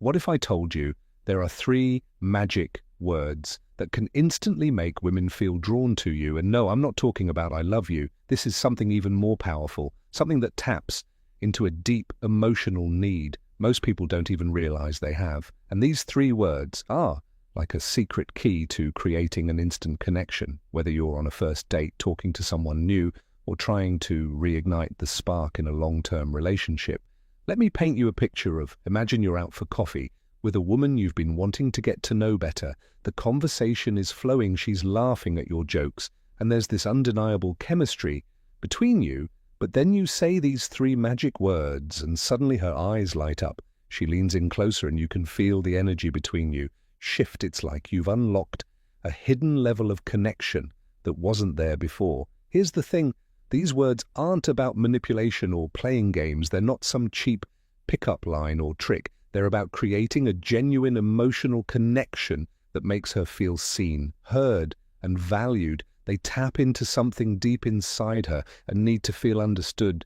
What if I told you there are three magic words that can instantly make women feel drawn to you? And no, I'm not talking about I love you. This is something even more powerful, something that taps into a deep emotional need most people don't even realize they have. And these three words are like a secret key to creating an instant connection, whether you're on a first date, talking to someone new, or trying to reignite the spark in a long-term relationship. Let me paint you a picture of, imagine you're out for coffee with a woman you've been wanting to get to know better. The conversation is flowing, she's laughing at your jokes, and there's this undeniable chemistry between you. But then you say these three magic words, and suddenly her eyes light up. She leans in closer, and you can feel the energy between you shift. It's like you've unlocked a hidden level of connection that wasn't there before. Here's the thing. These words aren't about manipulation or playing games. They're not some cheap pickup line or trick. They're about creating a genuine emotional connection that makes her feel seen, heard, and valued. They tap into something deep inside her, a need to feel understood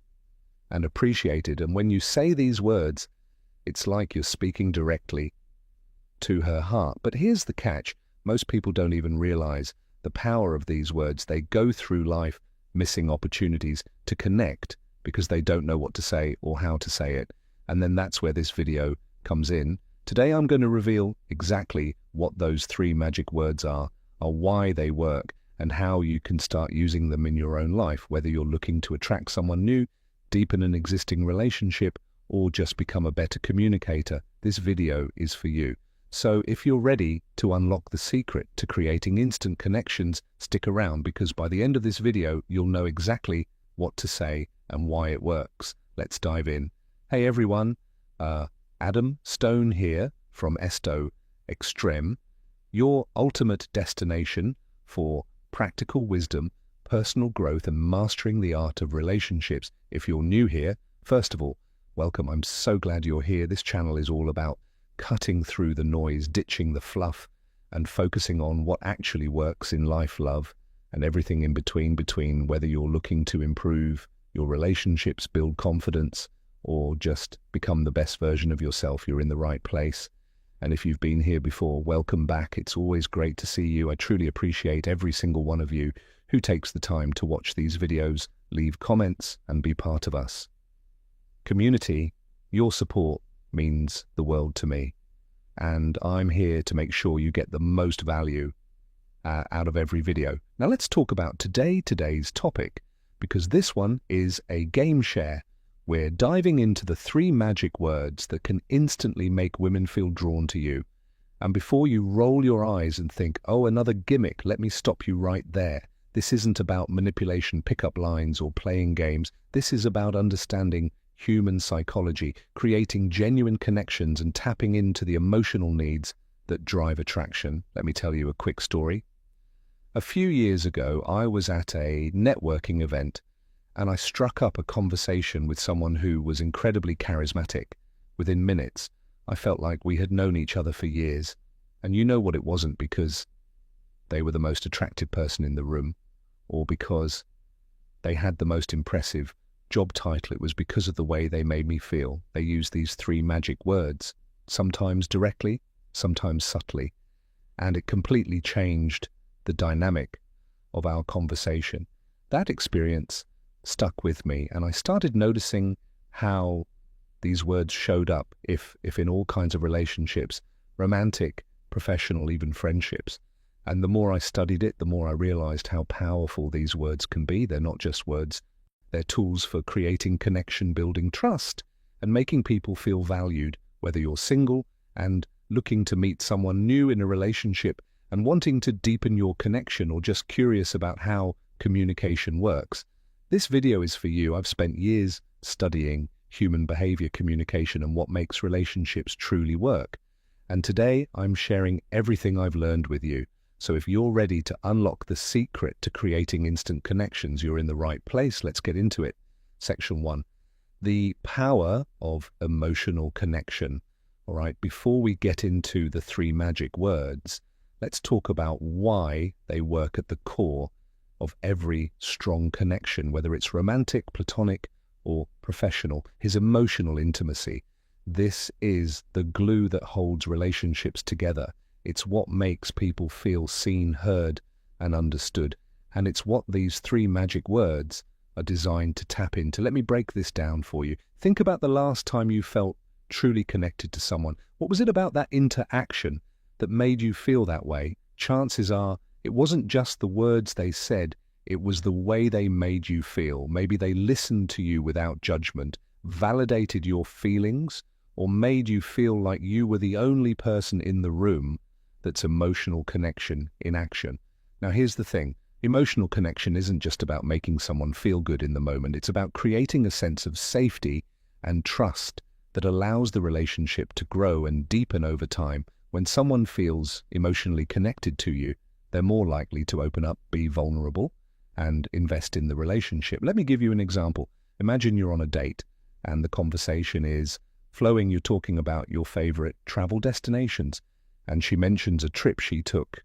and appreciated. And when you say these words, it's like you're speaking directly to her heart. But here's the catch. Most people don't even realize the power of these words. They go through life missing opportunities to connect because they don't know what to say or how to say it. And then that's where this video comes in. Today I'm going to reveal exactly what those three magic words are why they work, and how you can start using them in your own life, whether you're looking to attract someone new, deepen an existing relationship, or just become a better communicator. This video is for you. So if you're ready to unlock the secret to creating instant connections, stick around, because by the end of this video, you'll know exactly what to say and why it works. Let's dive in. Hey everyone, Adam Stone here from Esto Extreme, your ultimate destination for practical wisdom, personal growth, and mastering the art of relationships. If you're new here, first of all, welcome. I'm so glad you're here. This channel is all about cutting through the noise, ditching the fluff, and focusing on what actually works in life, love, and everything in between, whether you're looking to improve your relationships, build confidence, or just become the best version of yourself. You're in the right place. And if you've been here before, welcome back. It's always great to see you. I truly appreciate every single one of you who takes the time to watch these videos, leave comments, and be part of us. Community, your support means the world to me. And I'm here to make sure you get the most value out of every video. Now let's talk about today's topic, because this one is a game share. We're diving into the three magic words that can instantly make women feel drawn to you. And before you roll your eyes and think, oh, another gimmick, let me stop you right there. This isn't about manipulation, pickup lines, or playing games. This is about understanding human psychology, creating genuine connections, and tapping into the emotional needs that drive attraction. Let me tell you a quick story. A few years ago, I was at a networking event, and I struck up a conversation with someone who was incredibly charismatic. Within minutes, I felt like we had known each other for years. And you know what? It wasn't because they were the most attractive person in the room, or because they had the most impressive job title. It was because of the way they made me feel. They used these three magic words, sometimes directly, sometimes subtly, and it completely changed the dynamic of our conversation. That experience stuck with me, and I started noticing how these words showed up if in all kinds of relationships, romantic, professional, even friendships. And the more I studied it, the more I realized how powerful these words can be. They're not just words, they're tools for creating connection, building trust, and making people feel valued, whether you're single and looking to meet someone new in a relationship and wanting to deepen your connection, or just curious about how communication works. This video is for you. I've spent years studying human behavior, communication, and what makes relationships truly work. And today I'm sharing everything I've learned with you. So if you're ready to unlock the secret to creating instant connections, you're in the right place. Let's get into it. Section 1, the power of emotional connection. All right, before we get into the three magic words, let's talk about why they work at the core of every strong connection, whether it's romantic, platonic, or professional. His emotional intimacy. This is the glue that holds relationships together. It's what makes people feel seen, heard, and understood. And it's what these three magic words are designed to tap into. Let me break this down for you. Think about the last time you felt truly connected to someone. What was it about that interaction that made you feel that way? Chances are it wasn't just the words they said, it was the way they made you feel. Maybe they listened to you without judgment, validated your feelings, or made you feel like you were the only person in the room. That's emotional connection in action. Now here's the thing. Emotional connection isn't just about making someone feel good in the moment. It's about creating a sense of safety and trust that allows the relationship to grow and deepen over time. When someone feels emotionally connected to you, they're more likely to open up, be vulnerable, and invest in the relationship. Let me give you an example. Imagine you're on a date and the conversation is flowing. You're talking about your favorite travel destinations, and she mentions a trip she took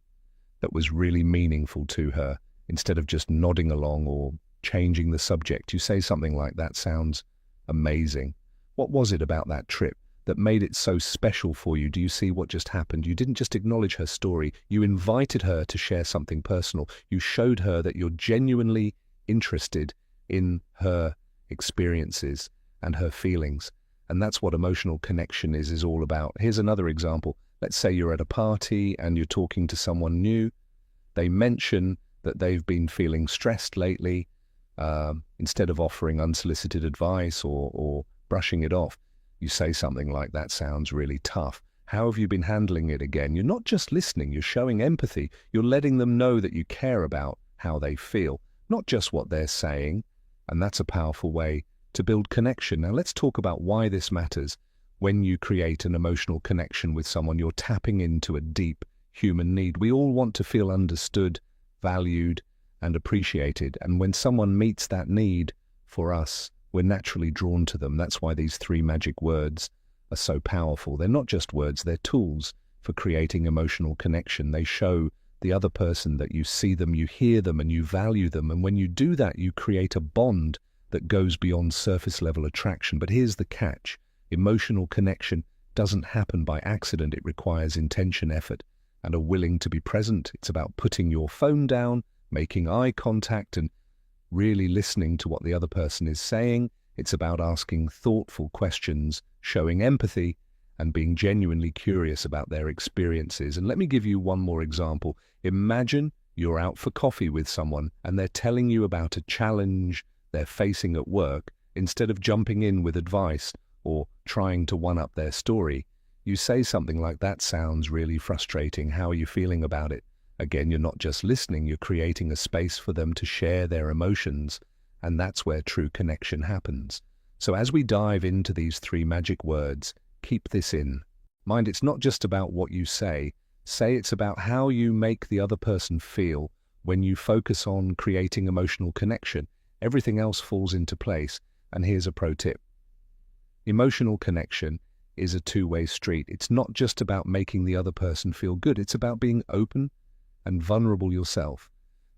that was really meaningful to her. Instead of just nodding along or changing the subject, you say something like, "That sounds amazing. What was it about that trip that made it so special for you?" Do you see what just happened? You didn't just acknowledge her story. You invited her to share something personal. You showed her that you're genuinely interested in her experiences and her feelings. And that's what emotional connection is all about. Here's another example. Let's say you're at a party and you're talking to someone new. They mention that they've been feeling stressed lately. Instead of offering unsolicited advice or brushing it off, you say something like, "That sounds really tough. How have you been handling it again?" You're not just listening, you're showing empathy. You're letting them know that you care about how they feel, not just what they're saying. And that's a powerful way to build connection. Now let's talk about why this matters. When you create an emotional connection with someone, you're tapping into a deep human need. We all want to feel understood, valued, and appreciated. And when someone meets that need for us, we're naturally drawn to them. That's why these three magic words are so powerful. They're not just words, they're tools for creating emotional connection. They show the other person that you see them, you hear them, and you value them. And when you do that, you create a bond that goes beyond surface level attraction. But here's the catch. Emotional connection doesn't happen by accident. It requires intention, effort, and are willing to be present. It's about putting your phone down, making eye contact, and really listening to what the other person is saying. It's about asking thoughtful questions, showing empathy, and being genuinely curious about their experiences. And let me give you one more example. Imagine you're out for coffee with someone and they're telling you about a challenge they're facing at work. Instead of jumping in with advice or trying to one-up their story, you say something like, "That sounds really frustrating. How are you feeling about it?" Again, you're not just listening, you're creating a space for them to share their emotions, and that's where true connection happens. So as we dive into these three magic words, keep this in mind. It's not just about what you say. It's about how you make the other person feel. When you focus on creating emotional connection, everything else falls into place. And here's a pro tip. Emotional connection is a two-way street. It's not just about making the other person feel good. It's about being open and vulnerable yourself.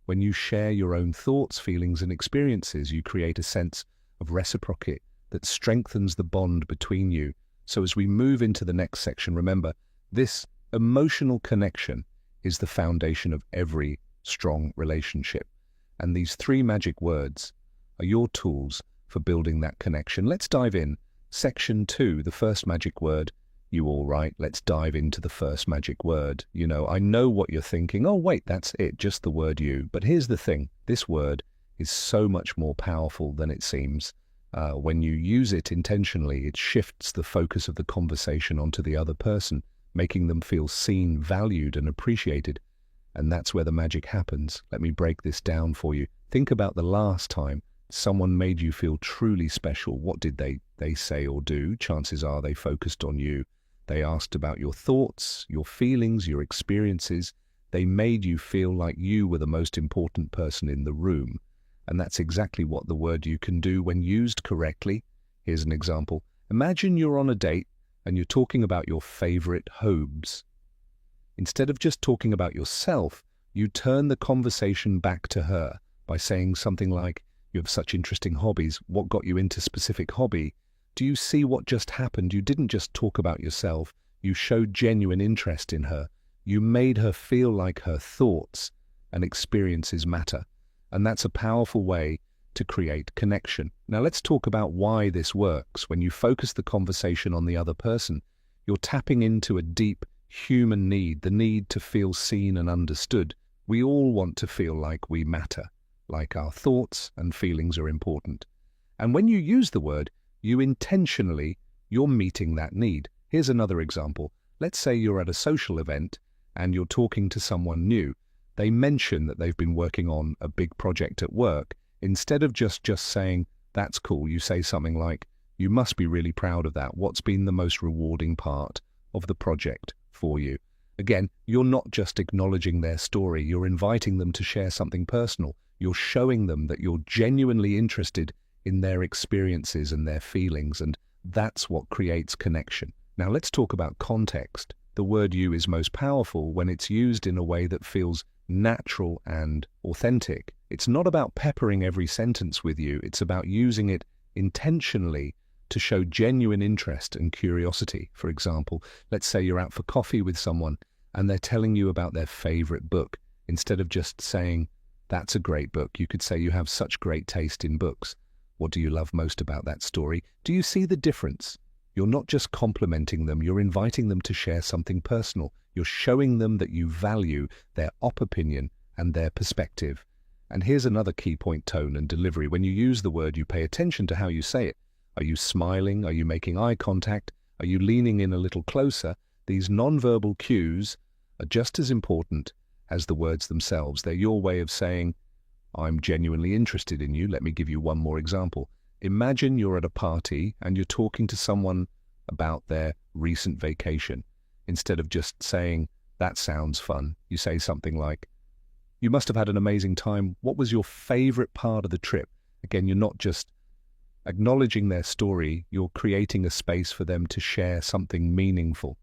When you share your own thoughts, feelings, and experiences, you create a sense of reciprocity that strengthens the bond between you. So as we move into the next section, remember, this emotional connection is the foundation of every strong relationship. And these three magic words are your tools for building that connection. Let's dive in. Section 2, the first magic word. You all right? Let's dive into the first magic word. You know, I know what you're thinking. Oh, wait, that's it, just the word you. But here's the thing. This word is so much more powerful than it seems. When you use it intentionally, it shifts the focus of the conversation onto the other person, making them feel seen, valued, and appreciated. And that's where the magic happens. Let me break this down for you. Think about the last time someone made you feel truly special. What did they say or do? Chances are they focused on you. They asked about your thoughts, your feelings, your experiences. They made you feel like you were the most important person in the room. And that's exactly what the word you can do when used correctly. Here's an example. Imagine you're on a date and you're talking about your favorite hobbies. Instead of just talking about yourself, you turn the conversation back to her by saying something like, "You have such interesting hobbies. What got you into specific hobby?" Do you see what just happened? You didn't just talk about yourself. You showed genuine interest in her. You made her feel like her thoughts and experiences matter. And that's a powerful way to create connection. Now let's talk about why this works. When you focus the conversation on the other person, you're tapping into a deep human need, the need to feel seen and understood. We all want to feel like we matter, like our thoughts and feelings are important. And when you use the word, you're meeting that need. Here's another example. Let's say you're at a social event and you're talking to someone new. They mention that they've been working on a big project at work. Instead of just saying, that's cool, you say something like, you must be really proud of that. What's been the most rewarding part of the project for you? Again, you're not just acknowledging their story, you're inviting them to share something personal. You're showing them that you're genuinely interested in their experiences and their feelings, and that's what creates connection. Now let's talk about context. The word you is most powerful when it's used in a way that feels natural and authentic. It's not about peppering every sentence with you, it's about using it intentionally to show genuine interest and curiosity. For example, let's say you're out for coffee with someone and they're telling you about their favorite book. Instead of just saying, that's a great book, you could say you have such great taste in books. What do you love most about that story? Do you see the difference? You're not just complimenting them, you're inviting them to share something personal. You're showing them that you value their opinion and their perspective. And here's another key point: tone and delivery. When you use the word, you pay attention to how you say it. Are you smiling? Are you making eye contact? Are you leaning in a little closer? These nonverbal cues are just as important as the words themselves. They're your way of saying, I'm genuinely interested in you. Let me give you one more example. Imagine you're at a party and you're talking to someone about their recent vacation. Instead of just saying, that sounds fun, you say something like, you must have had an amazing time. What was your favorite part of the trip? Again, you're not just acknowledging their story, you're creating a space for them to share something meaningful.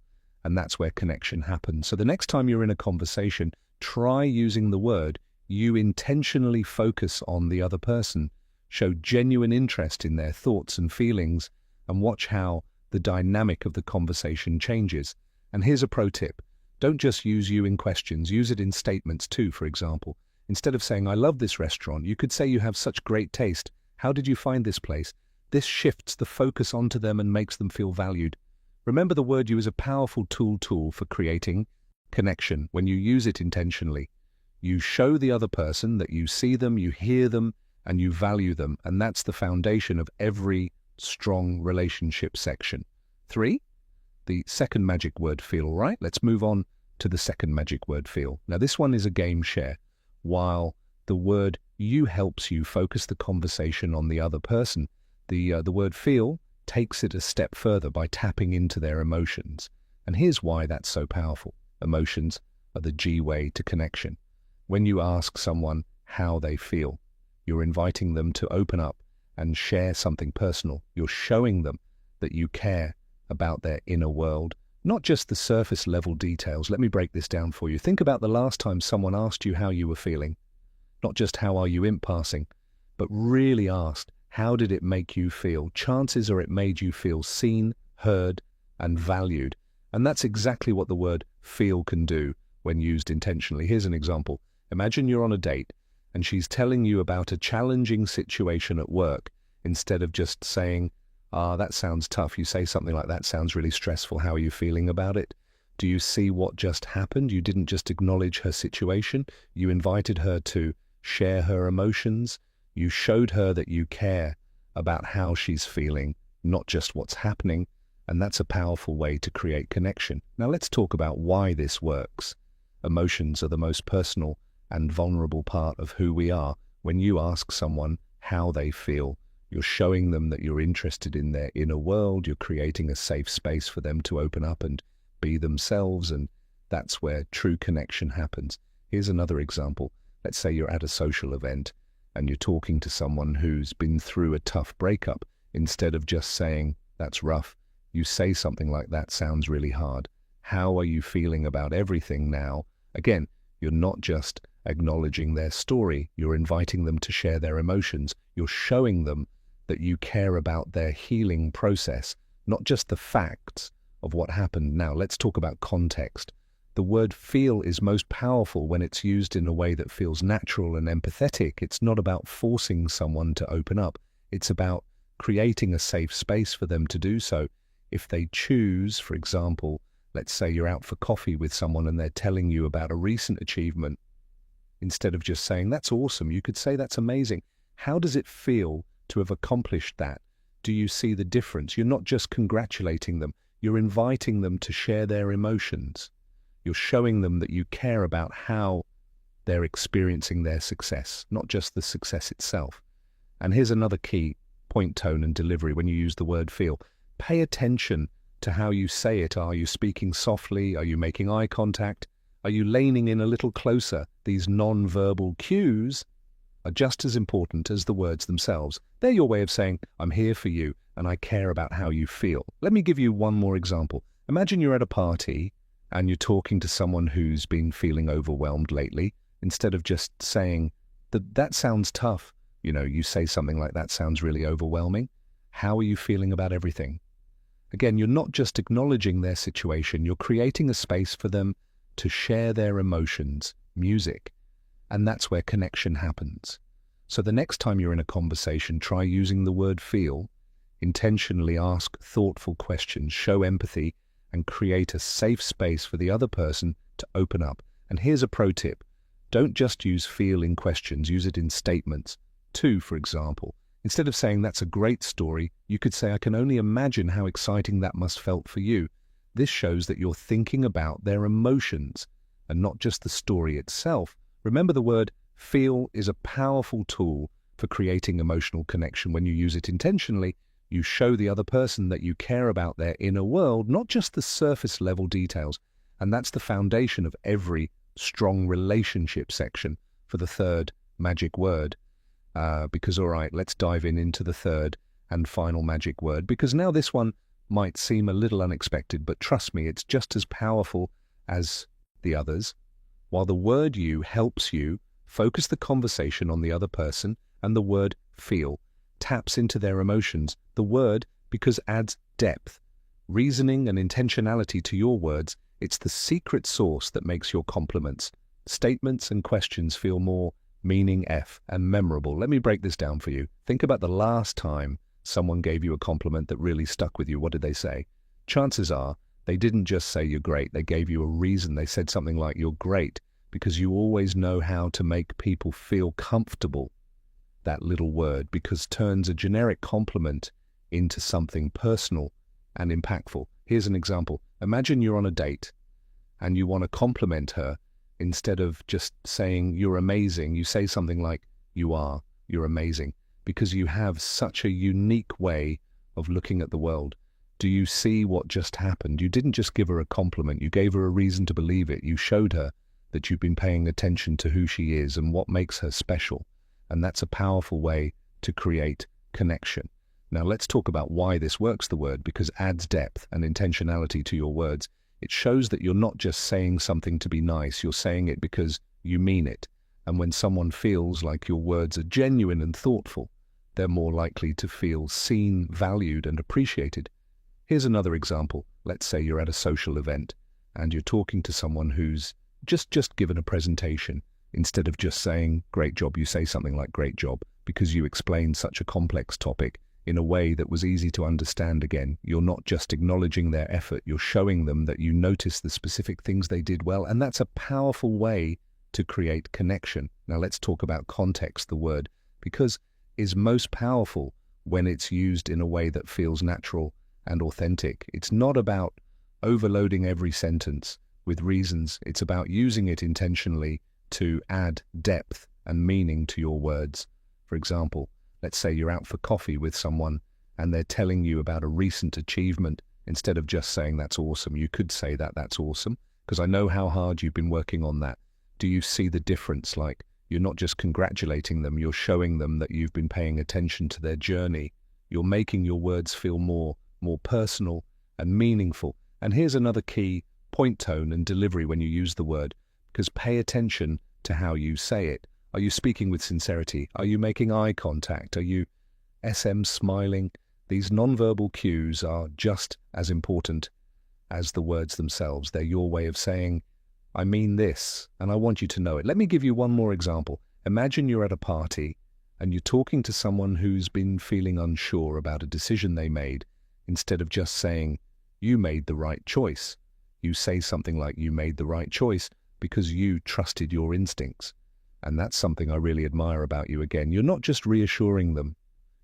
And that's where connection happens. So the next time you're in a conversation, try using the word. You intentionally focus on the other person, show genuine interest in their thoughts and feelings, and watch how the dynamic of the conversation changes. And here's a pro tip. Don't just use you in questions, use it in statements too. For example, instead of saying, I love this restaurant, you could say you have such great taste. How did you find this place? This shifts the focus onto them and makes them feel valued. Remember, the word you is a powerful tool for creating connection. When you use it intentionally, you show the other person that you see them, you hear them, and you value them. And that's the foundation of every strong relationship section. 3, the second magic word, feel. Right? Let's move on to the second magic word, feel. Now this one is a game share. While the word you helps you focus the conversation on the other person, the word feel takes it a step further by tapping into their emotions. And here's why that's so powerful. Emotions are the G-way to connection. When you ask someone how they feel, you're inviting them to open up and share something personal. You're showing them that you care about their inner world, not just the surface level details. Let me break this down for you. Think about the last time someone asked you how you were feeling. Not just how are you in passing, but really asked, how did it make you feel? Chances are it made you feel seen, heard, and valued. And that's exactly what the word feel can do when used intentionally. Here's an example. Imagine you're on a date and she's telling you about a challenging situation at work. Instead of just saying, that sounds tough, you say something like, that sounds really stressful. How are you feeling about it? Do you see what just happened? You didn't just acknowledge her situation. You invited her to share her emotions. You showed her that you care about how she's feeling, not just what's happening. And that's a powerful way to create connection. Now let's talk about why this works. Emotions are the most personal and vulnerable part of who we are. When you ask someone how they feel, you're showing them that you're interested in their inner world. You're creating a safe space for them to open up and be themselves. And that's where true connection happens. Here's another example. Let's say you're at a social event and you're talking to someone who's been through a tough breakup. Instead of just saying, that's rough, you say something like, that sounds really hard. How are you feeling about everything now? Again, you're not just acknowledging their story, you're inviting them to share their emotions. You're showing them that you care about their healing process, not just the facts of what happened. Now, let's talk about context. The word feel is most powerful when it's used in a way that feels natural and empathetic. It's not about forcing someone to open up. It's about creating a safe space for them to do so. If they choose, for example, let's say you're out for coffee with someone and they're telling you about a recent achievement, instead of just saying, that's awesome, you could say, that's amazing. How does it feel to have accomplished that? Do you see the difference? You're not just congratulating them, you're inviting them to share their emotions. You're showing them that you care about how they're experiencing their success, not just the success itself. And here's another key: point, tone, and delivery when you use the word feel. Pay attention to how you say it. Are you speaking softly? Are you making eye contact? Are you leaning in a little closer? These non-verbal cues are just as important as the words themselves. They're your way of saying, I'm here for you and I care about how you feel. Let me give you one more example. Imagine you're at a party and you're talking to someone who's been feeling overwhelmed lately. Instead of just saying, that sounds tough, you say something like, that sounds really overwhelming. How are you feeling about everything? Again, you're not just acknowledging their situation, you're creating a space for them to share their emotions, music, and that's where connection happens. So the next time you're in a conversation, try using the word feel, intentionally ask thoughtful questions, show empathy, and create a safe space for the other person to open up. And here's a pro tip. Don't just use feel in questions, use it in statements. For example, instead of saying, that's a great story, you could say, I can only imagine how exciting that must felt for you. This shows that you're thinking about their emotions and not just the story itself. Remember, the word feel is a powerful tool for creating emotional connection. When you use it intentionally, you show the other person that you care about their inner world, not just the surface level details. And that's the foundation of every strong relationship section for the third magic word. All right, let's dive into the third and final magic word, because now this one might seem a little unexpected, but trust me, it's just as powerful as the others. While the word you helps you focus the conversation on the other person, and the word feel taps into their emotions, the word, because adds depth, reasoning, and intentionality to your words. It's the secret sauce that makes your compliments, statements, and questions feel more meaning and memorable. Let me break this down for you. Think about the last time someone gave you a compliment that really stuck with you. What did they say? Chances are they didn't just say you're great. They gave you a reason. They said something like, you're great because you always know how to make people feel comfortable. That little word, because turns a generic compliment into something personal and impactful. Here's an example. Imagine you're on a date and you want to compliment her. Instead of just saying you're amazing, you say something like, you're amazing, because you have such a unique way of looking at the world. Do you see what just happened? You didn't just give her a compliment, you gave her a reason to believe it. You showed her that you've been paying attention to who she is and what makes her special. And that's a powerful way to create connection. Now let's talk about why this works, the word, because adds depth and intentionality to your words. It shows that you're not just saying something to be nice, you're saying it because you mean it. And when someone feels like your words are genuine and thoughtful, they're more likely to feel seen, valued, and appreciated. Here's another example. Let's say you're at a social event and you're talking to someone who's just given a presentation. Instead of just saying, great job, you say something like, great job, because you explained such a complex topic in a way that was easy to understand. Again, you're not just acknowledging their effort, you're showing them that you notice the specific things they did well, and that's a powerful way to create connection. Now let's talk about context, the word, because is most powerful when it's used in a way that feels natural and authentic. It's not about overloading every sentence with reasons, it's about using it intentionally to add depth and meaning to your words. For example, let's say you're out for coffee with someone and they're telling you about a recent achievement. Instead of just saying that's awesome, you could say that's awesome because I know how hard you've been working on that. Do you see the difference? Like, you're not just congratulating them, you're showing them that you've been paying attention to their journey. You're making your words feel more personal and meaningful. And here's another key: point, tone, and delivery when you use the word, because pay attention to how you say it. Are you speaking with sincerity? Are you making eye contact? Are you SM smiling. These nonverbal cues are just as important as the words themselves. They're your way of saying, I mean this, and I want you to know it. Let me give you one more example. Imagine you're at a party and you're talking to someone who's been feeling unsure about a decision they made. Instead of just saying, you made the right choice, you say something like, you made the right choice because you trusted your instincts. And that's something I really admire about you. Again, you're not just reassuring them,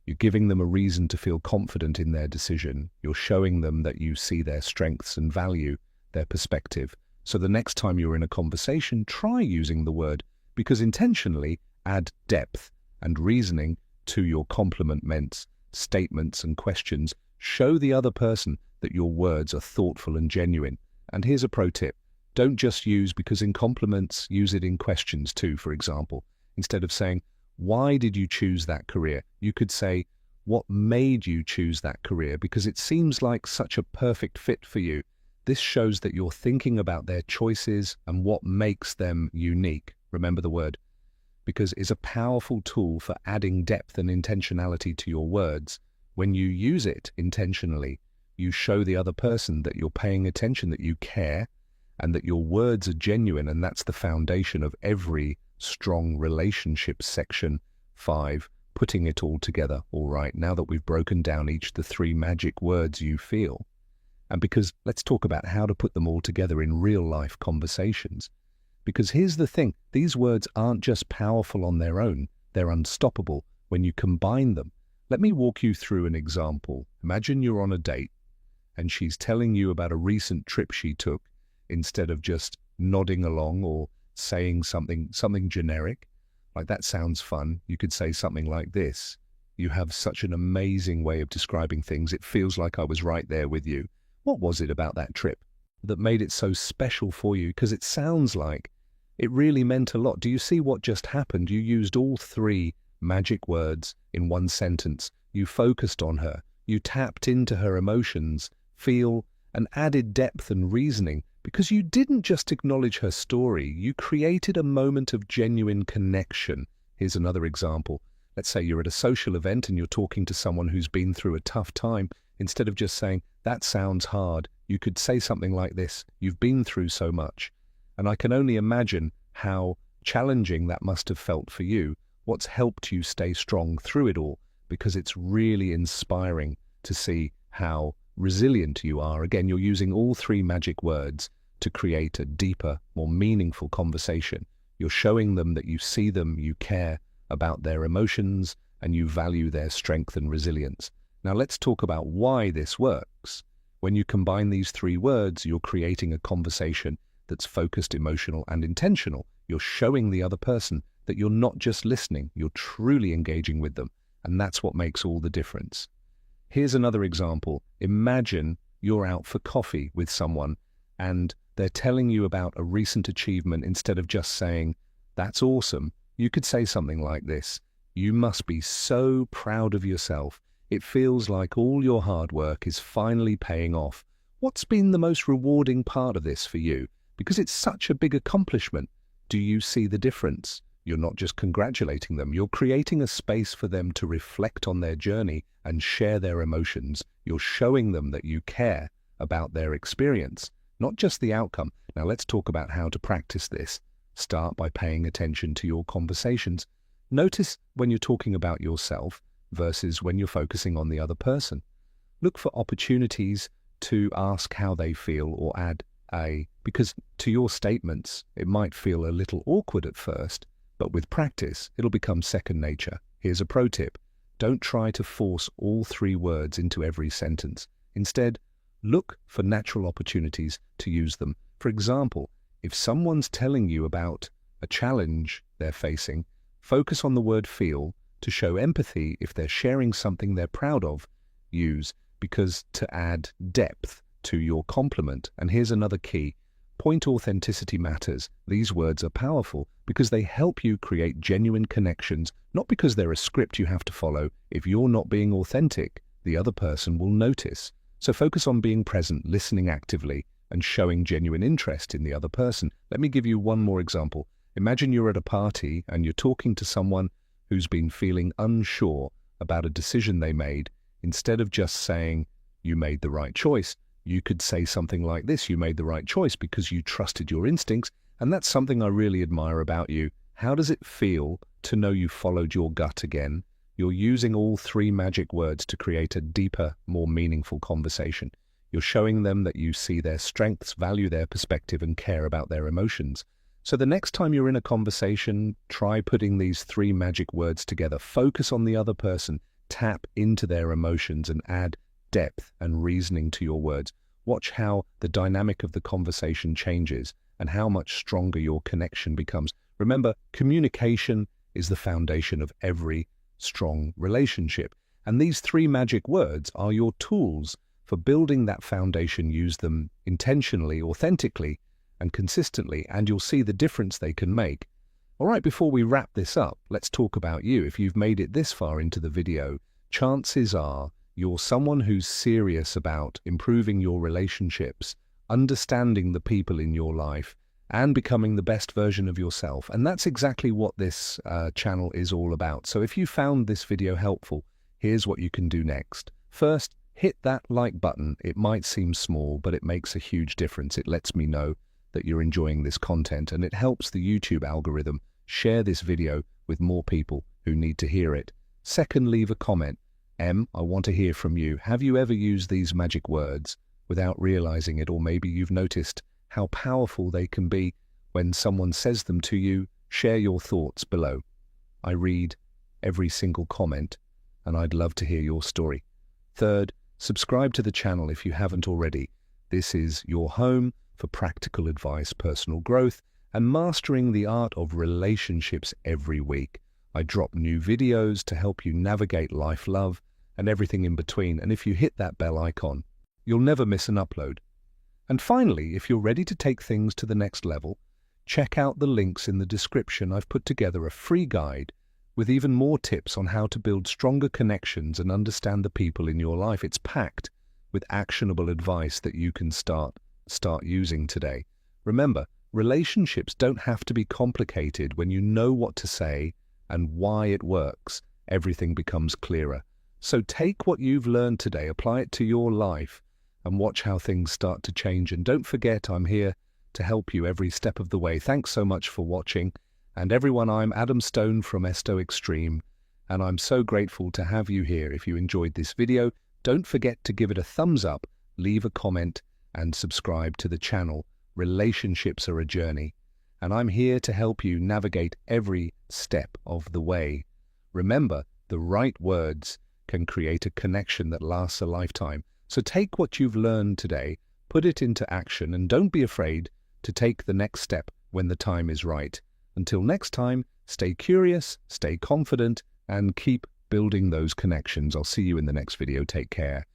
you're giving them a reason to feel confident in their decision. You're showing them that you see their strengths and value their perspective. So the next time you're in a conversation, try using the word, because intentionally add depth and reasoning to your compliments, statements and questions. Show the other person that your words are thoughtful and genuine. And here's a pro tip. Don't just use because in compliments, use it in questions too, for example. Instead of saying, why did you choose that career? You could say, what made you choose that career? Because it seems like such a perfect fit for you. This shows that you're thinking about their choices and what makes them unique. Remember the word, because it's a powerful tool for adding depth and intentionality to your words. When you use it intentionally, you show the other person that you're paying attention, that you care, and that your words are genuine, and that's the foundation of every strong relationship. Section 5, putting it all together. All right, now that we've broken down each of the 3 magic words you feel, and because let's talk about how to put them all together in real-life conversations. Because here's the thing, these words aren't just powerful on their own, they're unstoppable when you combine them. Let me walk you through an example. Imagine you're on a date, and she's telling you about a recent trip she took. Instead of just nodding along or saying something generic, like that sounds fun, you could say something like this. You have such an amazing way of describing things. It feels like I was right there with you. What was it about that trip that made it so special for you? Because it sounds like it really meant a lot. Do you see what just happened? You used all 3 magic words in one sentence. You focused on her. You tapped into her emotions, feel, and added depth and reasoning. Because you didn't just acknowledge her story, you created a moment of genuine connection. Here's another example. Let's say you're at a social event and you're talking to someone who's been through a tough time. Instead of just saying, that sounds hard, you could say something like this, you've been through so much. And I can only imagine how challenging that must have felt for you. What's helped you stay strong through it all? Because it's really inspiring to see how resilient you are. Again, you're using all 3 magic words to create a deeper, more meaningful conversation. You're showing them that you see them, you care about their emotions, and you value their strength and resilience. Now let's talk about why this works. When you combine these 3 words, you're creating a conversation that's focused, emotional, and intentional. You're showing the other person that you're not just listening, you're truly engaging with them, and that's what makes all the difference. Here's another example. Imagine you're out for coffee with someone and they're telling you about a recent achievement. Instead of just saying, that's awesome, you could say something like this. You must be so proud of yourself. It feels like all your hard work is finally paying off. What's been the most rewarding part of this for you? Because it's such a big accomplishment. Do you see the difference? You're not just congratulating them, you're creating a space for them to reflect on their journey and share their emotions. You're showing them that you care about their experience, not just the outcome. Now let's talk about how to practice this. Start by paying attention to your conversations. Notice when you're talking about yourself versus when you're focusing on the other person. Look for opportunities to ask how they feel or add a, because to your statements, it might feel a little awkward at first, but with practice, it'll become second nature. Here's a pro tip. Don't try to force all 3 words into every sentence. Instead, look for natural opportunities to use them. For example, if someone's telling you about a challenge they're facing, focus on the word feel to show empathy. If they're sharing something they're proud of, use because to add depth to your compliment. And here's another key. Point authenticity matters. These words are powerful because they help you create genuine connections, not because they're a script you have to follow. If you're not being authentic, the other person will notice. So focus on being present, listening actively, and showing genuine interest in the other person. Let me give you one more example. Imagine you're at a party and you're talking to someone who's been feeling unsure about a decision they made, instead of just saying, you made the right choice, you could say something like this: you made the right choice because you trusted your instincts, and that's something I really admire about you. How does it feel to know you followed your gut again? You're using all three magic words to create a deeper, more meaningful conversation. You're showing them that you see their strengths, value their perspective, and care about their emotions. So the next time you're in a conversation, try putting these three magic words together. Focus on the other person, tap into their emotions, and add depth and reasoning to your words. Watch how the dynamic of the conversation changes and how much stronger your connection becomes. Remember, communication is the foundation of every strong relationship. And these three magic words are your tools for building that foundation. Use them intentionally, authentically, and consistently, and you'll see the difference they can make. All right, before we wrap this up, let's talk about you. If you've made it this far into the video, chances are you're someone who's serious about improving your relationships, understanding the people in your life, and becoming the best version of yourself. And that's exactly what this channel is all about. So if you found this video helpful, here's what you can do next. First, hit that like button. It might seem small, but it makes a huge difference. It lets me know that you're enjoying this content, and it helps the YouTube algorithm share this video with more people who need to hear it. Second, leave a comment. I want to hear from you. Have you ever used these magic words without realizing it? Or maybe you've noticed how powerful they can be when someone says them to you. Share your thoughts below. I read every single comment, and I'd love to hear your story. Third, subscribe to the channel if you haven't already. This is your home for practical advice, personal growth, and mastering the art of relationships every week. I drop new videos to help you navigate life, love, and everything in between. And if you hit that bell icon, you'll never miss an upload. And finally, if you're ready to take things to the next level, check out the links in the description. I've put together a free guide with even more tips on how to build stronger connections and understand the people in your life. It's packed with actionable advice that you can start using today. Remember, relationships don't have to be complicated. When you know what to say and why it works, everything becomes clearer. So take what you've learned today, apply it to your life, and watch how things start to change. And don't forget, I'm here to help you every step of the way. Thanks so much for watching. And everyone, I'm Adam Stone from Stoic, and I'm so grateful to have you here. If you enjoyed this video, don't forget to give it a thumbs up, leave a comment, and subscribe to the channel. Relationships are a journey, and I'm here to help you navigate every step of the way. Remember, the right words can create a connection that lasts a lifetime. So take what you've learned today, put it into action, and don't be afraid to take the next step when the time is right. Until next time, stay curious, stay confident, and keep building those connections. I'll see you in the next video. Take care.